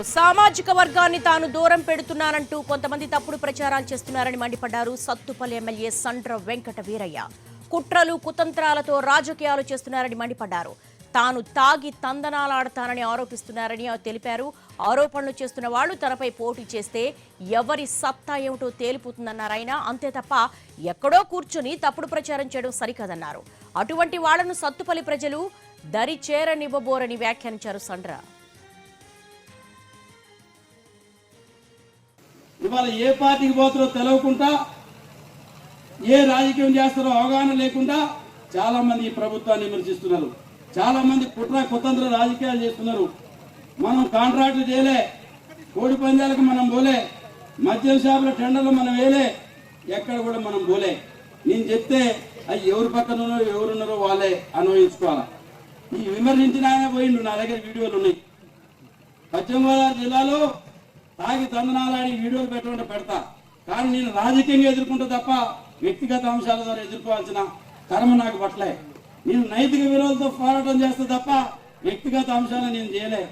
సామాజిక వర్గాన్ని తాను దూరం పెడుతున్నానంటూ కొంతమంది తప్పుడు ప్రచారాలు చేస్తున్నారని మండిపడ్డారు సత్తుపల్లి ఎమ్మెల్యే సండ్ర వెంకట వీరయ్య. కుట్రలు కుతంత్రాలతో రాజకీయాలు చేస్తున్నారని మండిపడ్డారు. తాను తాగి తందనాలాడతానని ఆరోపిస్తున్నారని తెలిపారు. ఆరోపణలు చేస్తున్న వాళ్లు తనపై పోటీ చేస్తే ఎవరి సత్తా ఏమిటో తేలిపోతుందన్నారు ఆయన. అంతే తప్ప ఎక్కడో కూర్చుని తప్పుడు ప్రచారం చేయడం సరికాదన్నారు. అటువంటి వాళ్లను సత్తుపల్లి ప్రజలు దరి చేరనివ్వబోరని వ్యాఖ్యానించారు సండ్ర. ఇవాళ ఏ పార్టీకి పోతారో తెలవకుండా, ఏ రాజకీయం చేస్తారో అవగాహన లేకుండా చాలా మంది ఈ ప్రభుత్వాన్ని విమర్శిస్తున్నారు. చాలా మంది కుట్ర కుతంత్ర రాజకీయాలు చేస్తున్నారు. మనం కాంట్రాక్టులు చేయలే, కోడి పందాలకు మనం పోలే, మద్యం షాపుల టెండర్లు మనం వేలే, ఎక్కడ కూడా మనం పోలే. నేను చెప్తే అది ఎవరి పక్కన ఎవరున్నారో వాళ్ళే అన్వయించుకోవాలి. ఈ విమర్శించిన ఆయన పోయిండు, నా దగ్గర వీడియోలు ఉన్నాయి. పశ్చిమ గోదావరి జిల్లాలో తాగి తందనాలాడి వీడియోలు పెట్టమంటే పెడతా, కానీ నేను రాజకీయంగా ఎదుర్కొంటా తప్ప వ్యక్తిగత అంశాల ద్వారా ఎదుర్కోవాల్సిన కర్మ నాకు పట్టలే. నేను నైతిక విలువలతో పోరాటం చేస్తా తప్ప వ్యక్తిగత అంశాలను నేను చేయలే.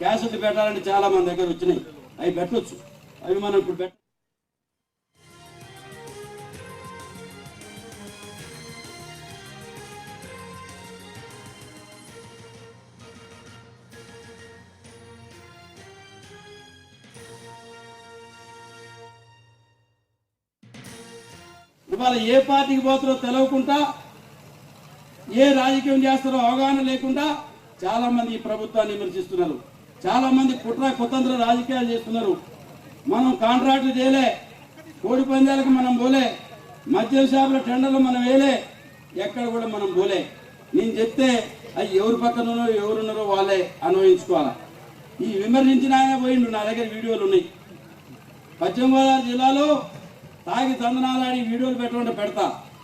క్యాసెట్లు పెట్టాలని చాలా మంది దగ్గర వచ్చినాయి, అవి పెట్టవచ్చు, అవి మనం ఇప్పుడు పెట్ట. ఇవాళ ఏ పార్టీకి పోతారో తెలవకుండా, ఏ రాజకీయం చేస్తారో అవగాహన లేకుండా చాలా మంది ఈ ప్రభుత్వాన్ని విమర్శిస్తున్నారు. చాలా మంది కుట్ర కుతంత్ర రాజకీయాలు చేస్తున్నారు. మనం కాంట్రాక్టులు చేయలే, కోడి పందాలకు మనం పోలే, మద్యం షాపుల టెండర్లు మనం వేలే, ఎక్కడ కూడా మనం పోలే. నేను చెప్తే అది ఎవరి పక్కన ఎవరున్నారో వాళ్ళే అన్వయించుకోవాలి. ఈ విమర్శించిన ఆయన పోయిండు, నా దగ్గర వీడియోలు ఉన్నాయి. పశ్చిమ గోదావరి జిల్లాలో తాగి తందనాలాడి వీడియోలు పెట్టమంటే పెడతా,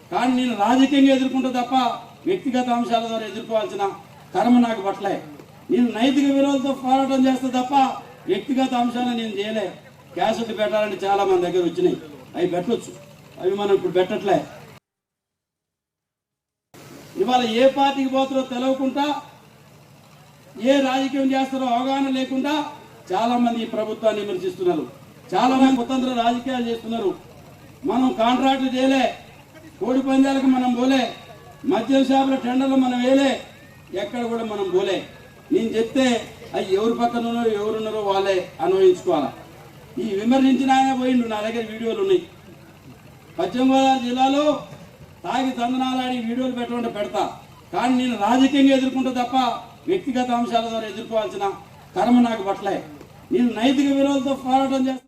కానీ నేను రాజకీయంగా ఎదుర్కొంటా తప్ప వ్యక్తిగత అంశాల ద్వారా ఎదుర్కోవాల్సిన కర్మ నాకు పట్టలే. నేను నైతిక విలువలతో పోరాటం చేస్తా తప్ప వ్యక్తిగత అంశాలను నేను చేయలే. క్యాసెట్లు పెట్టాలని చాలా మంది దగ్గర వచ్చినాయి, అవి పెట్టవచ్చు, అవి మనం ఇప్పుడు పెట్టట్లే. ఇవాళ ఏ పార్టీకి పోతారో తెలవకుండా, ఏ రాజకీయం చేస్తారో అవగాహన లేకుండా చాలా మంది ఈ ప్రభుత్వాన్ని విమర్శిస్తున్నారు. చాలా మంది కుతంత్ర రాజకీయాలు చేస్తున్నారు. మనం కాంట్రాక్టులు చేయలే, కోడి పందాలకు మనం పోలే, మద్యం షాపుల టెండర్లు మనం వేలే, ఎక్కడ కూడా మనం పోలే. నేను చెప్తే అది ఎవరి పక్కన ఎవరున్నారో వాళ్ళే అన్వయించుకోవాలి. ఈ విమర్శించిన ఆయన పోయిండు, నా దగ్గర వీడియోలు ఉన్నాయి. పశ్చిమ గోదావరి జిల్లాలో తాగి తందనాలాడి వీడియోలు పెట్టమంటే పెడతా, కానీ నేను రాజకీయంగా ఎదుర్కొంటా తప్ప వ్యక్తిగత అంశాల ద్వారా ఎదుర్కోవాల్సిన కర్మ నాకు పట్టలే. నేను నైతిక విలువలతో పోరాటం చేస్తా.